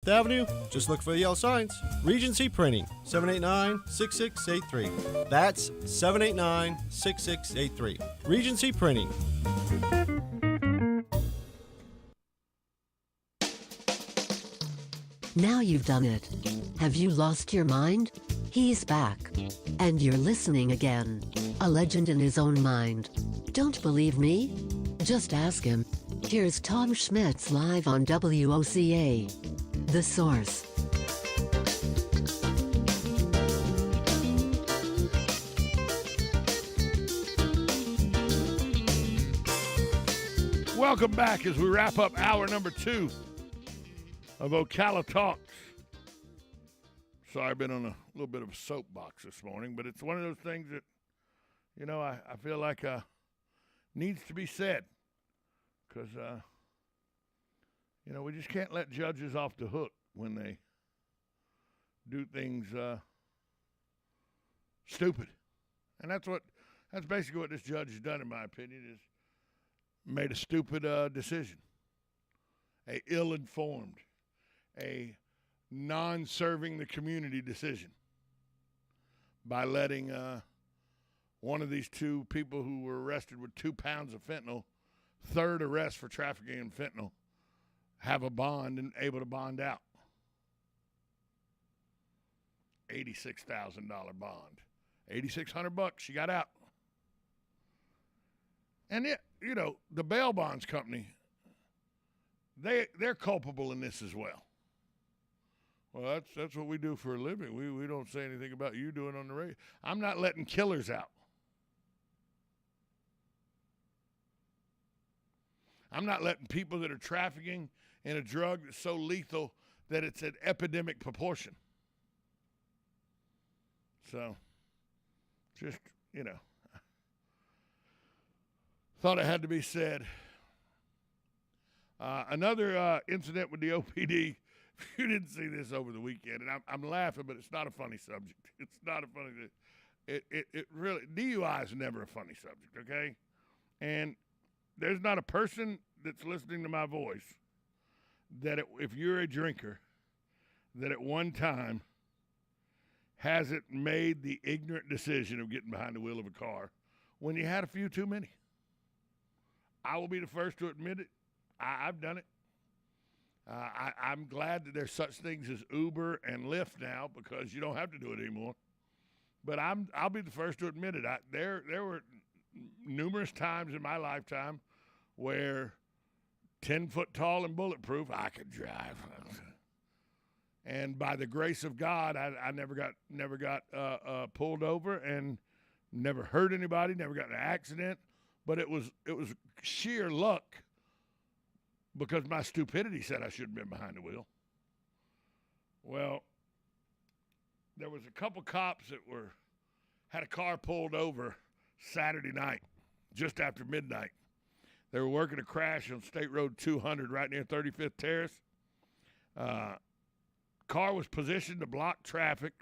Avenue, just look for the yellow signs. Regency Printing, 789-6683. That's 789-6683. Regency Printing. Now you've done it. Have you lost your mind? He's back. And you're listening again. A legend in his own mind. Don't believe me? Just ask him. Here's Tom Schmitz live on WOCA. The Source. Welcome back as we wrap up hour number 2 of Ocala Talks. Sorry, I've been on a little bit of a soapbox this morning, but it's one of those things that, you know, I feel like needs to be said. Because, you know, we just can't let judges off the hook when they do things stupid. And that's basically what this judge has done, in my opinion, is made a stupid decision. A ill-informed, a non-serving the community decision by letting one of these two people who were arrested with 2 pounds of fentanyl, third arrest for trafficking in fentanyl, have a bond and able to bond out. $86,000 bond. $8,600 she got out. And it, you know, the bail bonds company, they're culpable in this as well. Well, that's what we do for a living. We don't say anything about you doing on the radio. I'm not letting killers out. I'm not letting people that are trafficking in a drug that's so lethal that it's an epidemic proportion. So, just, you know, thought it had to be said. Another incident with the OPD. You didn't see this over the weekend, and I'm laughing, but it's not a funny subject. It's not a funny. It really, DUI is never a funny subject, okay? And there's not a person that's listening to my voice that if you're a drinker, that at one time hasn't made the ignorant decision of getting behind the wheel of a car when you had a few too many. I will be the first to admit it. I've done it. I'm glad that there's such things as Uber and Lyft now because you don't have to do it anymore. But I'll be the first to admit it. There were numerous times in my lifetime where 10 foot tall and bulletproof, I could drive. And by the grace of God, I never got pulled over and never hurt anybody, never got in an accident. But it was sheer luck because my stupidity said I shouldn't have been behind the wheel. Well, there was a couple cops that had a car pulled over Saturday night, just after midnight. They were working a crash on State Road 200 right near 35th Terrace. Car was positioned to block traffic.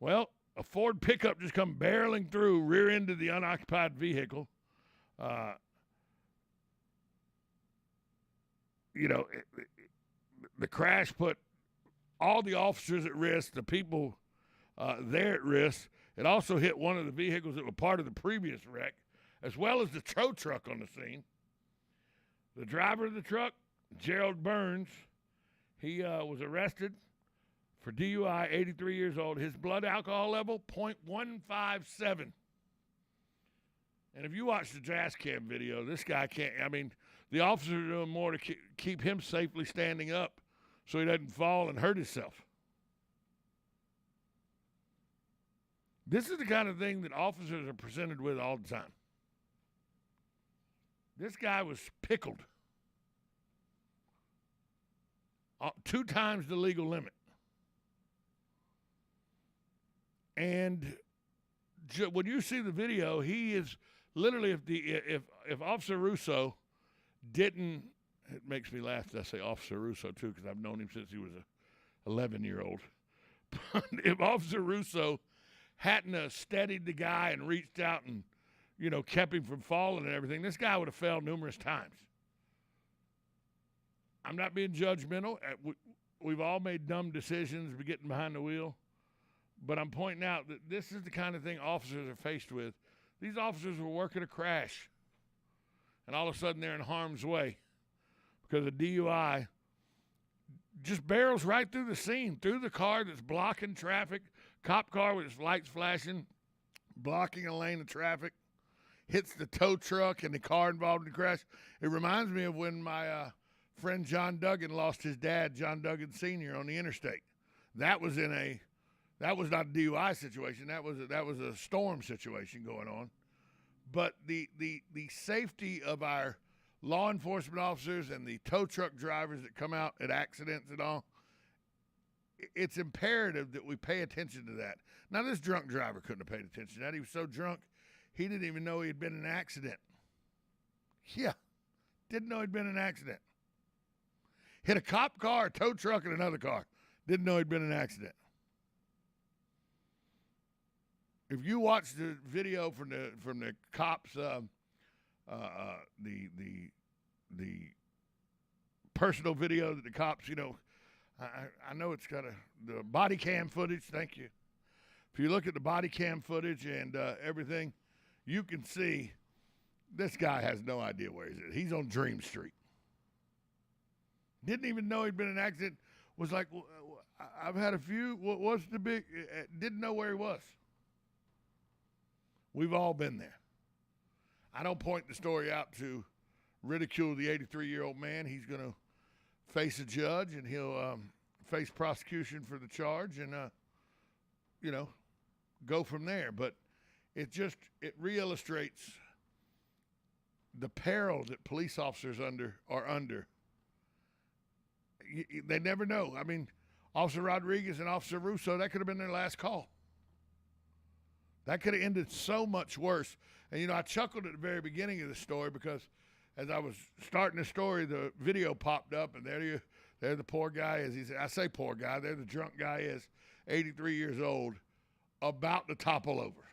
Well, a Ford pickup just come barreling through, rear ended the unoccupied vehicle. You know, the crash put all the officers at risk, the people there at risk. It also hit one of the vehicles that were part of the previous wreck, as well as the tow truck on the scene. The driver of the truck, Gerald Burns, he was arrested for DUI, 83 years old. His blood alcohol level, 0.157. And if you watch the Jazz Cam video, this guy can't, I mean, the officers are doing more to keep him safely standing up so he doesn't fall and hurt himself. This is the kind of thing that officers are presented with all the time. This guy was pickled 2 times the legal limit. And when you see the video, he is literally, if Officer Russo didn't, it makes me laugh that I say Officer Russo too, because I've known him since he was a 11-year-old. But if Officer Russo hadn't steadied the guy and reached out and, you know, kept him from falling and everything, this guy would have fell numerous times. I'm not being judgmental. we've all made dumb decisions by getting behind the wheel. But I'm pointing out that this is the kind of thing officers are faced with. These officers were working a crash, and all of a sudden they're in harm's way because a DUI just barrels right through the scene, through the car that's blocking traffic, cop car with its lights flashing, blocking a lane of traffic, hits the tow truck and the car involved in the crash. It reminds me of when my friend John Duggan lost his dad, John Duggan Sr., on the interstate. That was not a DUI situation. That was a storm situation going on. But the safety of our law enforcement officers and the tow truck drivers that come out at accidents and all, it's imperative that we pay attention to that. Now, this drunk driver couldn't have paid attention to that. He was so drunk, he didn't even know he had been in an accident. Yeah, didn't know he'd been in an accident. Hit a cop car, a tow truck, and another car. Didn't know he'd been in an accident. If you watch the video from the cops, the personal video that the cops, I know it's got the body cam footage. Thank you. If you look at the body cam footage and everything, you can see this guy has no idea where he's at. He's on Dream Street. Didn't even know he'd been in an accident. Was like, well, I've had a few. What's the big? Didn't know where he was. We've all been there. I don't point the story out to ridicule the 83-year-old man. He's going to face a judge, and he'll face prosecution for the charge and, go from there. But it re-illustrates the peril that police officers are under. They never know. I mean, Officer Rodriguez and Officer Russo, that could have been their last call. That could have ended so much worse. And, I chuckled at the very beginning of the story because as I was starting the story, the video popped up, and there the poor guy is. He said, I say poor guy, there the drunk guy is, 83 years old, about to topple over.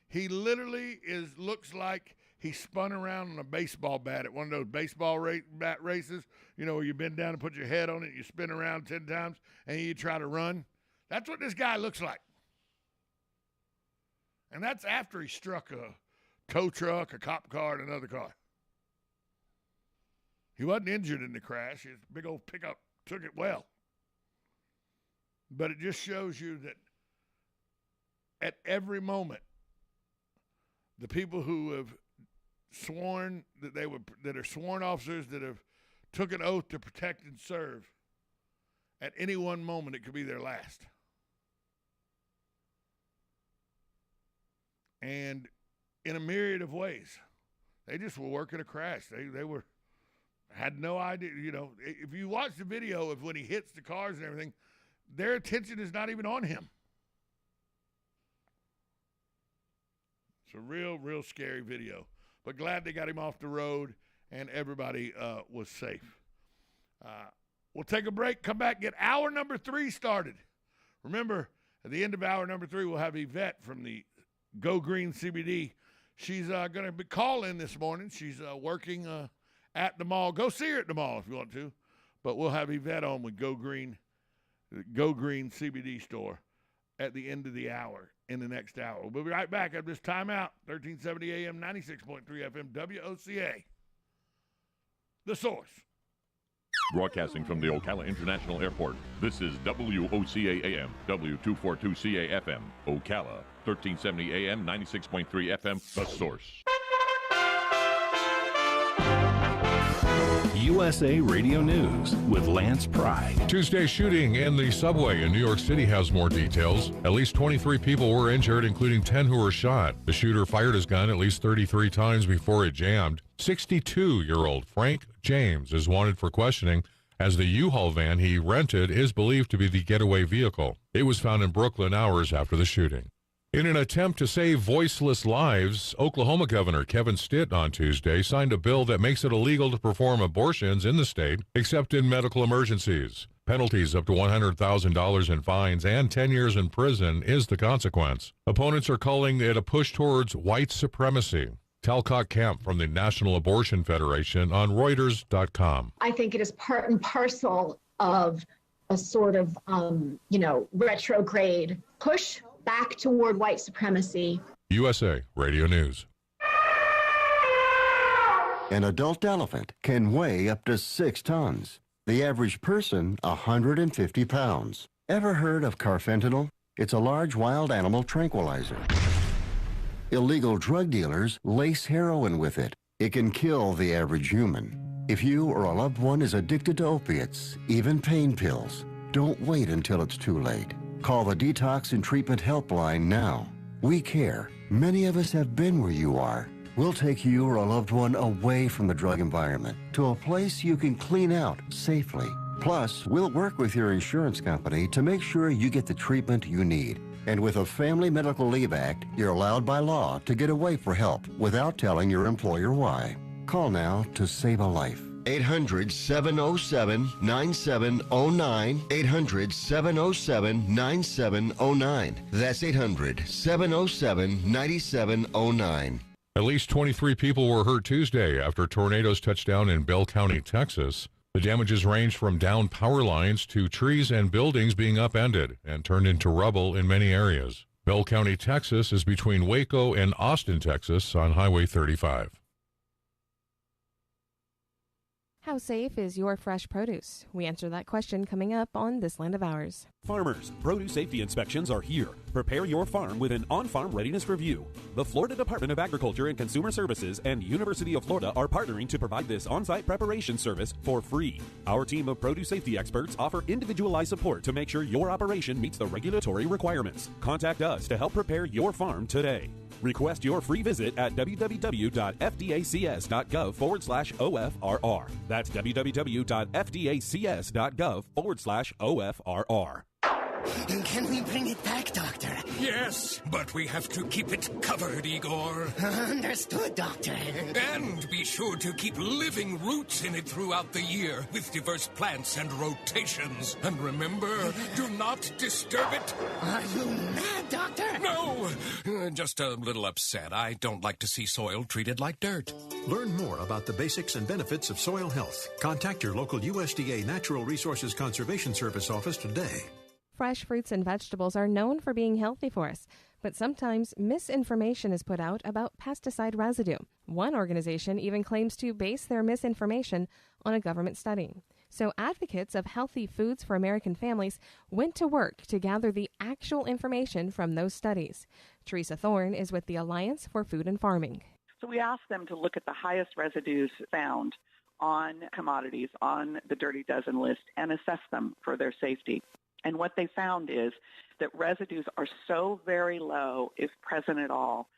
He literally looks like he spun around on a baseball bat at one of those baseball bat races, where you bend down and put your head on it, you spin around 10 times, and you try to run. That's what this guy looks like. And that's after he struck a tow truck, a cop car, and another car. He wasn't injured in the crash. His big old pickup took it well. But it just shows you that at every moment, the people who have sworn that are sworn officers that have took an oath to protect and serve, at any one moment it could be their last. And in a myriad of ways, they just were working a crash. They had no idea. If you watch the video of when he hits the cars and everything, their attention is not even on him. It's a real, real scary video. But glad they got him off the road and everybody was safe. We'll take a break, come back, get hour number 3 started. Remember, at the end of hour number 3, we'll have Yvette from the Go Green CBD. She's going to be calling this morning. She's working at the mall. Go see her at the mall if you want to. But we'll have Yvette on with Go Green CBD store at the end of the hour, in the next hour. We'll be right back after this timeout. 1370 AM, 96.3 FM, WOCA. The Source. Broadcasting from the Ocala International Airport, this is WOCA AM, W242CA FM, Ocala, 1370 AM, 96.3 FM, The Source. USA Radio News with Lance Pry. Tuesday shooting in the subway in New York City has more details. At least 23 people were injured, including 10 who were shot. The shooter fired his gun at least 33 times before it jammed. 62-year-old Frank James is wanted for questioning, as the U-Haul van he rented is believed to be the getaway vehicle. It was found in Brooklyn hours after the shooting. In an attempt to save voiceless lives, Oklahoma Governor Kevin Stitt on Tuesday signed a bill that makes it illegal to perform abortions in the state, except in medical emergencies. Penalties up to $100,000 in fines and 10 years in prison is the consequence. Opponents are calling it a push towards white supremacy. Talcott Camp from the National Abortion Federation on Reuters.com. I think it is part and parcel of a sort of, retrograde push back toward white supremacy. USA Radio News. An adult elephant can weigh up to 6 tons. The average person, 150 pounds. Ever heard of carfentanil? It's a large wild animal tranquilizer. Illegal drug dealers lace heroin with it. It can kill the average human. If you or a loved one is addicted to opiates, even pain pills, don't wait until it's too late. Call the Detox and Treatment Helpline now. We care. Many of us have been where you are. We'll take you or a loved one away from the drug environment to a place you can clean out safely. Plus, we'll work with your insurance company to make sure you get the treatment you need. And with a Family Medical Leave Act, you're allowed by law to get away for help without telling your employer why. Call now to save a life. 800-707-9709. 800-707-9709. That's 800-707-9709. At least 23 people were hurt Tuesday after tornadoes touched down in Bell County, Texas. The damages ranged from downed power lines to trees and buildings being upended and turned into rubble in many areas. Bell County, Texas is between Waco and Austin, Texas on Highway 35. How safe is your fresh produce? We answer that question coming up on This Land of Ours. Farmers, produce safety inspections are here. Prepare your farm with an on-farm readiness review. The Florida Department of Agriculture and Consumer Services and University of Florida are partnering to provide this on-site preparation service for free. Our team of produce safety experts offer individualized support to make sure your operation meets the regulatory requirements. Contact us to help prepare your farm today. Request your free visit at www.fdacs.gov/OFRR. That's www.fdacs.gov/OFRR. Can we bring it back, Doctor? Yes, but we have to keep it covered, Igor. Understood, Doctor. And be sure to keep living roots in it throughout the year with diverse plants and rotations. And remember, do not disturb it. Are you mad, Doctor? No, just a little upset. I don't like to see soil treated like dirt. Learn more about the basics and benefits of soil health. Contact your local USDA Natural Resources Conservation Service office today. Fresh fruits and vegetables are known for being healthy for us, but sometimes misinformation is put out about pesticide residue. One organization even claims to base their misinformation on a government study. So advocates of healthy foods for American families went to work to gather the actual information from those studies. Teresa Thorne is with the Alliance for Food and Farming. So we asked them to look at the highest residues found on commodities on the Dirty Dozen list and assess them for their safety. And what they found is that residues are so very low, if present at all,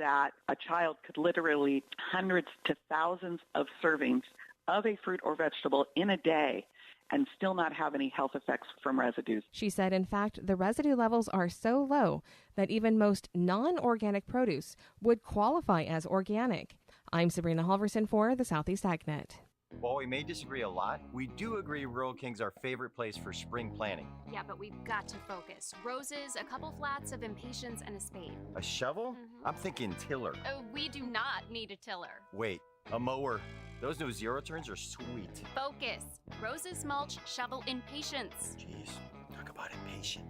that a child could literally eat hundreds to thousands of servings of a fruit or vegetable in a day and still not have any health effects from residues. She said, in fact, the residue levels are so low that even most non-organic produce would qualify as organic. I'm Sabrina Halverson for the Southeast AgNet. While we may disagree a lot, we do agree Rural King's our favorite place for spring planting. Yeah, but we've got to focus. Roses, a couple flats of impatiens, and a spade. A shovel? I'm thinking tiller. We do not need a tiller. Wait, a mower. Those new zero turns are sweet. Focus. Roses, mulch, shovel, impatiens. Jeez, talk about impatient.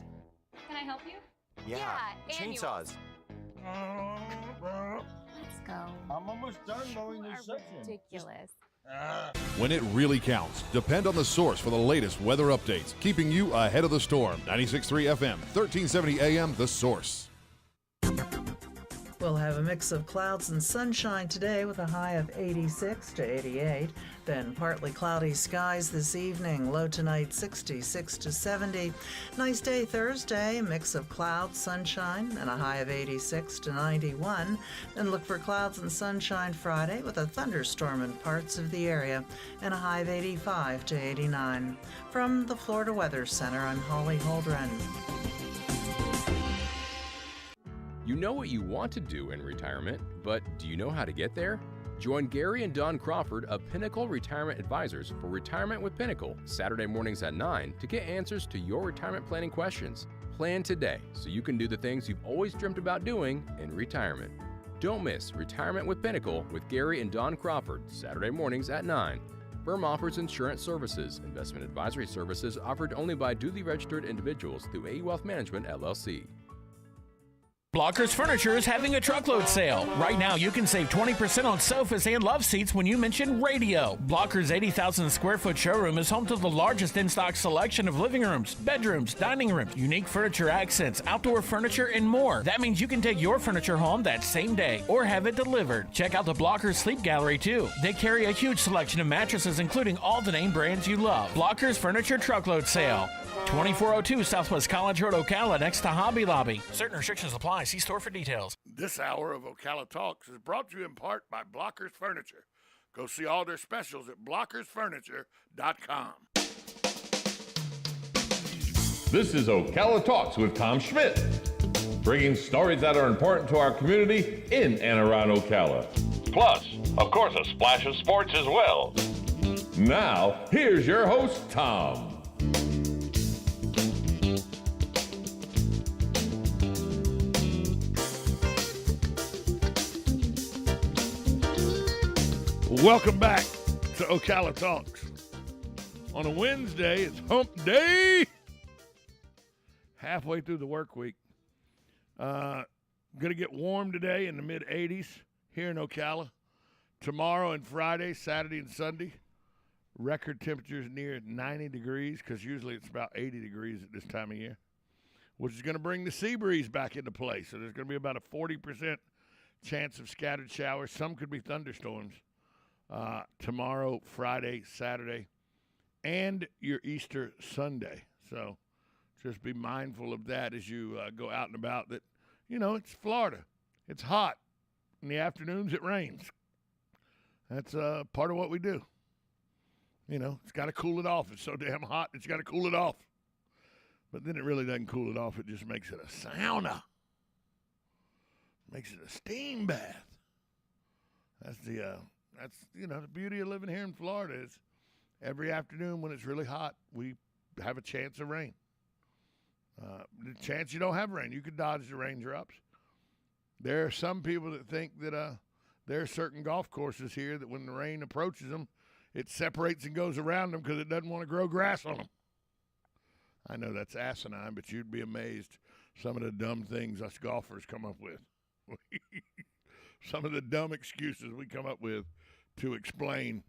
Can I help you? Yeah chainsaws. Let's go. I'm almost done mowing this section. Ridiculous. When it really counts, depend on the source for the latest weather updates, keeping you ahead of the storm. 96.3 FM, 1370 AM, The Source. We'll have a mix of clouds and sunshine today with a high of 86 to 88. Then partly cloudy skies this evening, low tonight 66 to 70. Nice day Thursday, mix of clouds, sunshine, and a high of 86 to 91. Then look for clouds and sunshine Friday with a thunderstorm in parts of the area and a high of 85 to 89. From the Florida Weather Center, I'm Holly Holdren. You know what you want to do in retirement, but do you know how to get there? Join Gary and Don Crawford of Pinnacle Retirement Advisors for Retirement with Pinnacle, Saturday mornings at 9 to get answers to your retirement planning questions. Plan today so you can do the things you've always dreamt about doing in retirement. Don't miss Retirement with Pinnacle with Gary and Don Crawford, Saturday mornings at 9. Firm offers insurance services. Investment advisory services offered only by duly registered individuals through A Wealth Management, LLC. Blockers Furniture is having a truckload sale. Right now, you can save 20% on sofas and love seats when you mention radio. Blockers' 80,000 square foot showroom is home to the largest in-stock selection of living rooms, bedrooms, dining rooms, unique furniture accents, outdoor furniture, and more. That means you can take your furniture home that same day or have it delivered. Check out the Blockers Sleep Gallery, too. They carry a huge selection of mattresses, including all the name brands you love. Blockers Furniture Truckload Sale. 2402 Southwest College Road, Ocala, next to Hobby Lobby. Certain restrictions apply. See store for details. This hour of Ocala Talks is brought to you in part by Blockers Furniture. Go see all their specials at blockersfurniture.com. This is Ocala Talks with Tom Schmidt, bringing stories that are important to our community in and around Ocala. Plus, of course, a splash of sports as well. Now, here's your host, Tom. Welcome back to Ocala Talks. On a Wednesday, it's hump day. Halfway through the work week. Going to get warm today in the mid-80s here in Ocala. Tomorrow and Friday, Saturday and Sunday, record temperatures near 90 degrees because usually it's about 80 degrees at this time of year, which is going to bring the sea breeze back into play. So there's going to be about a 40% chance of scattered showers. Some could be thunderstorms. Tomorrow, Friday, Saturday, and your Easter Sunday. So just be mindful of that as you go out and about that, you know, it's Florida. It's hot. In the afternoons, it rains. That's part of what we do. You know, it's got to cool it off. It's so damn hot, it's got to cool it off. But then it really doesn't cool it off. It just makes it a sauna. Makes it a steam bath. That's the beauty of living here in Florida is every afternoon when it's really hot, we have a chance of rain. The chance you don't have rain, you could dodge the raindrops. There are some people that think that there are certain golf courses here that when the rain approaches them, it separates and goes around them because it doesn't want to grow grass on them. I know that's asinine, but you'd be amazed some of the dumb things us golfers come up with. Some of the dumb excuses we come up with to explain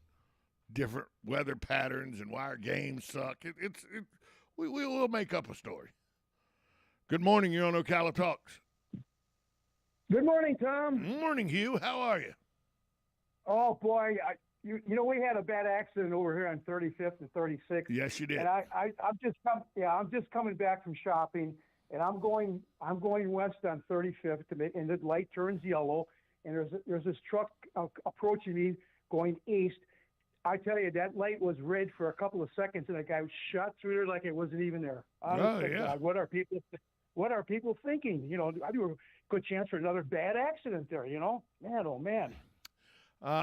different weather patterns and why our games suck. We'll make up a story. Good morning. You're on Ocala Talks. Good morning, Tom. Good morning, Hugh. How are you? Oh, boy. You know, we had a bad accident over here on 35th and 36th. Yes, you did. And I'm just coming back from shopping, and I'm going west on 35th, and the light turns yellow, and there's this truck approaching me going east. I tell you, that light was red for a couple of seconds, and the guy shot through there like it wasn't even there. God, what are people thinking? You know, I do a good chance for another bad accident there. You know, man, oh man.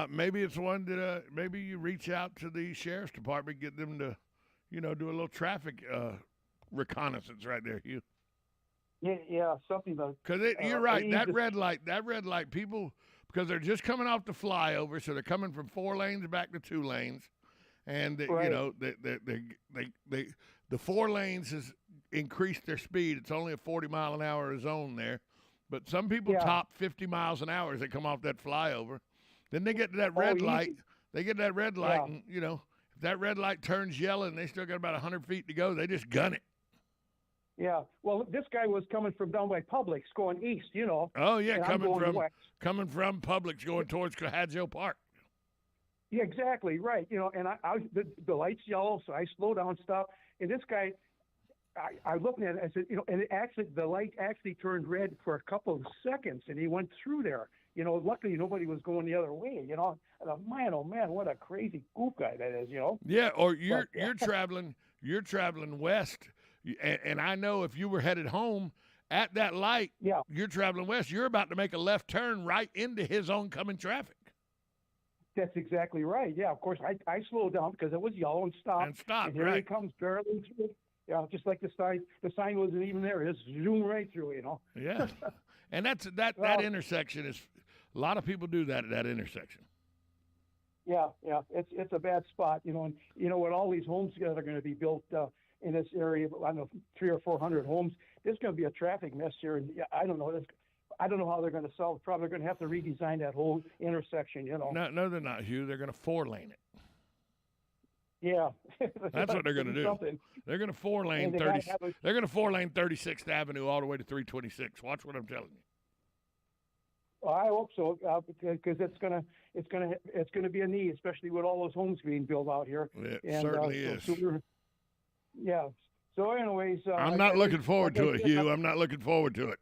Maybe it's one that maybe you reach out to the sheriff's department, get them to, you know, do a little traffic reconnaissance right there, Hugh. Yeah, something about. Because you're right. That red light, people, because they're just coming off the flyover, so they're coming from 4 lanes back to 2 lanes, and right. You know, the 4 lanes has increased their speed. It's only a 40-mile-an-hour zone there, but some people top 50 miles an hour as they come off that flyover. Then they get to that red light. They get that red light, and you know, if that red light turns yellow and they still got about 100 feet to go, they just gun it. Yeah, well, this guy was coming from down by Publix, going east, you know. Oh yeah, coming from Publix, going towards Cadjo Park. Yeah, exactly right. You know, and the light's yellow, so I slow down, stop, and this guy, I looked at it, I said, you know, and the light actually turned red for a couple of seconds, and he went through there. You know, luckily nobody was going the other way. You know, and man, oh man, what a crazy goof guy that is. You know. Yeah, or you're traveling west. And I know if you were headed home at that light, you're traveling west, you're about to make a left turn right into his oncoming traffic. That's exactly right. Yeah, of course, I slowed down because it was yellow and stopped. And here he comes barreling through. Yeah, just like the sign. The sign wasn't even there. It just zoomed right through, you know. Yeah, and that intersection is, a lot of people do that at that intersection. Yeah, it's a bad spot, and with all these homes that are going to be built in this area, I don't know, 300 or 400 homes, there's going to be a traffic mess here, and I don't know how they're going to solve it. Probably going to have to redesign that whole intersection, No, they're not, Hugh. They're going to 4-lane it. Yeah, that's what they're going to do. Something. They're going to 4-lane They're going to 4-lane 36th Avenue all the way to 326. Watch what I'm telling you. Well, I hope so, because it's gonna be a need, especially with all those homes being built out here. It certainly is. Yeah. So, anyways, I'm not looking forward to it, Hugh. I'm not looking forward to it.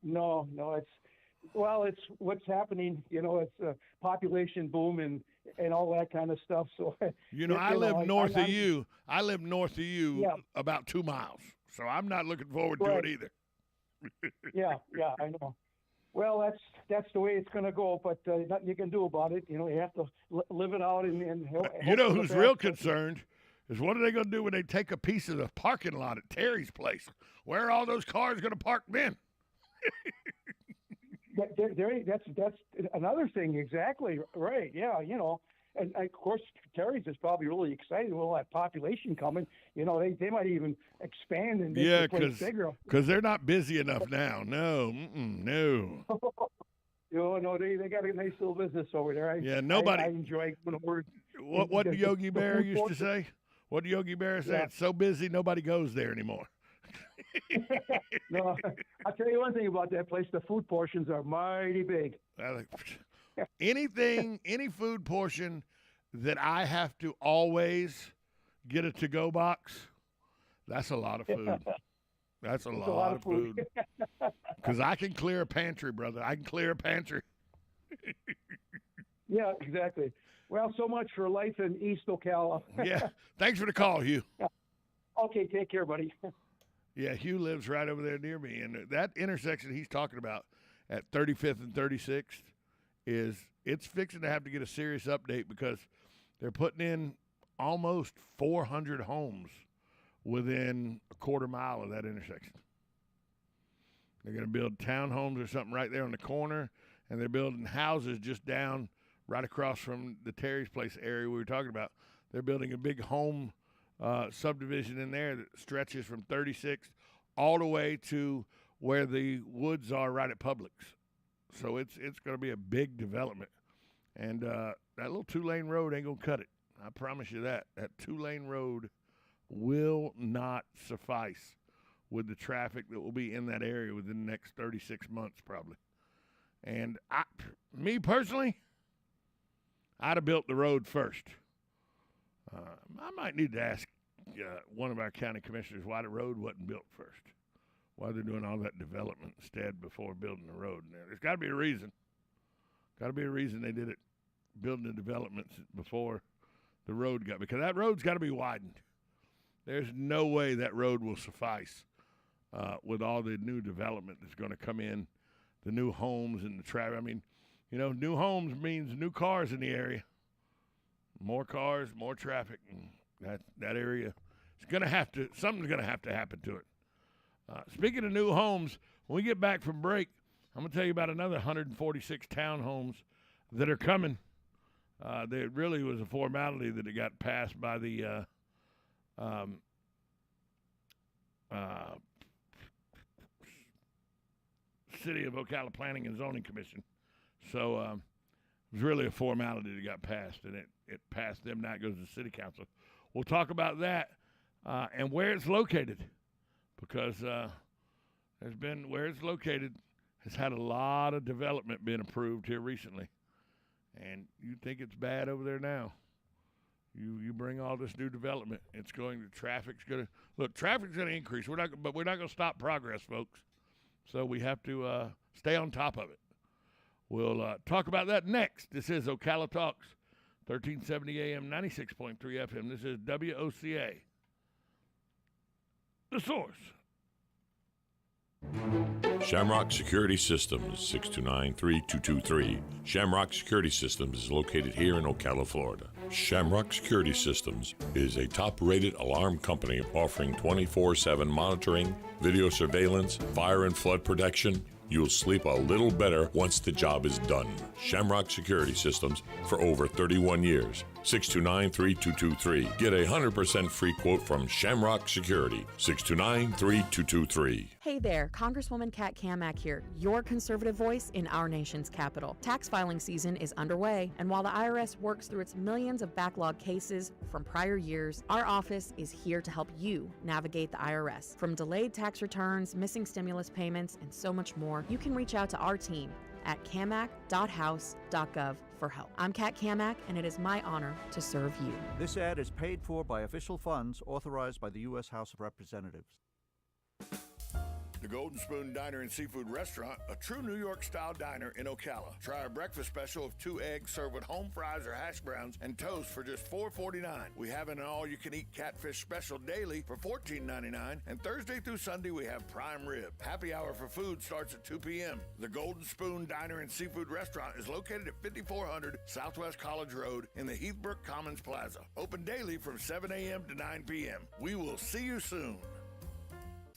No, it's what's happening. It's a population boom and all that kind of stuff. So, I live north of you. I live north of you about 2 miles, so I'm not looking forward to it either. yeah, I know. Well, that's the way it's going to go, but nothing you can do about it. You have to live it out and you know who's real concerned is what are they going to do when they take a piece of the parking lot at Terry's place? Where are all those cars going to park then? That's another thing. Exactly right. Yeah, and of course Terry's is probably really excited with all that population coming. They might even expand and make the place bigger. Because they're not busy enough now. No. No, they got a nice little business over there. I enjoy when we're. What did Yogi Berra used to say? What did Yogi Berra say? Yeah. It's so busy nobody goes there anymore. No, I'll tell you one thing about that place. The food portions are mighty big. Any food portion that I have to always get a to-go box, that's a lot of food. That's a lot of food. Because I can clear a pantry, brother. I can clear a pantry. Yeah, exactly. Well, so much for life in East Ocala. Yeah. Thanks for the call, Hugh. Yeah. Okay, take care, buddy. Yeah, Hugh lives right over there near me. And that intersection he's talking about at 35th and 36th it's fixing to have to get a serious update because they're putting in almost 400 homes within a quarter mile of that intersection. They're going to build townhomes or something right there on the corner, and they're building houses just down right across from the Terry's Place area we were talking about. They're building a big home subdivision in there that stretches from 36th all the way to where the woods are right at Publix. So it's going to be a big development. And that little 2-lane road ain't going to cut it. I promise you that. That 2-lane road will not suffice with the traffic that will be in that area within the next 36 months probably. And me personally, I'd have built the road first. I might need to ask one of our county commissioners why the road wasn't built first. Why they're doing all that development instead before building the road. Now, there's got to be a reason. Got to be a reason they did it, building the developments before the road got, because that road's got to be widened. There's no way that road will suffice with all the new development that's going to come in, the new homes and the traffic. I mean, new homes means new cars in the area. More cars, more traffic, and that area is going to have to, something's going to have to happen to it. Speaking of new homes, when we get back from break, I'm going to tell you about another 146 townhomes that are coming. There really was a formality that it got passed by the City of Ocala Planning and Zoning Commission. So it was really a formality that got passed, and it passed them. Now it goes to the City Council. We'll talk about that and where it's located, because where it's located has had a lot of development been approved here recently. And you think it's bad over there now. You bring all this new development, traffic's going to increase. But we're not going to stop progress, folks. So we have to stay on top of it. We'll talk about that next. This is Ocala Talks, 1370 AM, 96.3 FM. This is WOCA, The Source. Shamrock Security Systems, 629-3223. Shamrock Security Systems is located here in Ocala, Florida. Shamrock Security Systems is a top-rated alarm company offering 24/7 monitoring, video surveillance, fire and flood protection, You'll sleep a little better once the job is done. Shamrock Security Systems for over 31 years. 629-3223. Get a 100% free quote from Shamrock Security. 629-3223. Hey there, Congresswoman Kat Kamak here, your conservative voice in our nation's capital. Tax filing season is underway, and while the IRS works through its millions of backlog cases from prior years, our office is here to help you navigate the IRS. From delayed tax returns, missing stimulus payments, and so much more, you can reach out to our team at camac.house.gov for help. I'm Kat Kamak, and it is my honor to serve you. This ad is paid for by official funds authorized by the U.S. House of Representatives. The Golden Spoon Diner and Seafood Restaurant, a true New York-style diner in Ocala. Try our breakfast special of 2 eggs served with home fries or hash browns and toast for just $4.49. We have an all-you-can-eat catfish special daily for $14.99, and Thursday through Sunday we have prime rib. Happy hour for food starts at 2 p.m. The Golden Spoon Diner and Seafood Restaurant is located at 5400 Southwest College Road in the Heathbrook Commons Plaza. Open daily from 7 a.m. to 9 p.m. We will see you soon.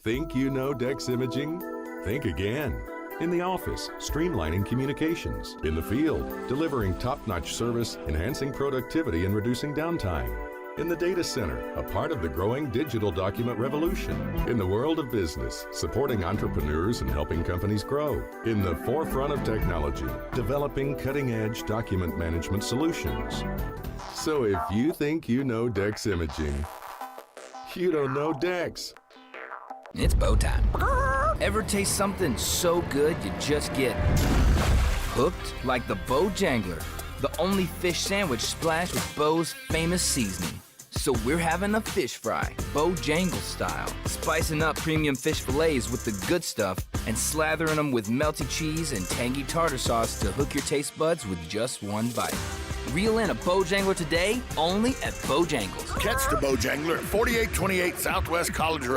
Think you know Dex Imaging? Think again. In the office, streamlining communications. In the field, delivering top-notch service, enhancing productivity and reducing downtime. In the data center, a part of the growing digital document revolution. In the world of business, supporting entrepreneurs and helping companies grow. In the forefront of technology, developing cutting-edge document management solutions. So if you think you know Dex Imaging, you don't know Dex. It's bow time. Ever taste something so good you just get hooked? Like the Bojangler, the only fish sandwich splashed with Bo's famous seasoning. So we're having a fish fry, Bojangle style, spicing up premium fish fillets with the good stuff and slathering them with melty cheese and tangy tartar sauce to hook your taste buds with just one bite. Reel in a Bojangler today, only at Bojangles. Catch the Bojangler at 4828 Southwest College Road.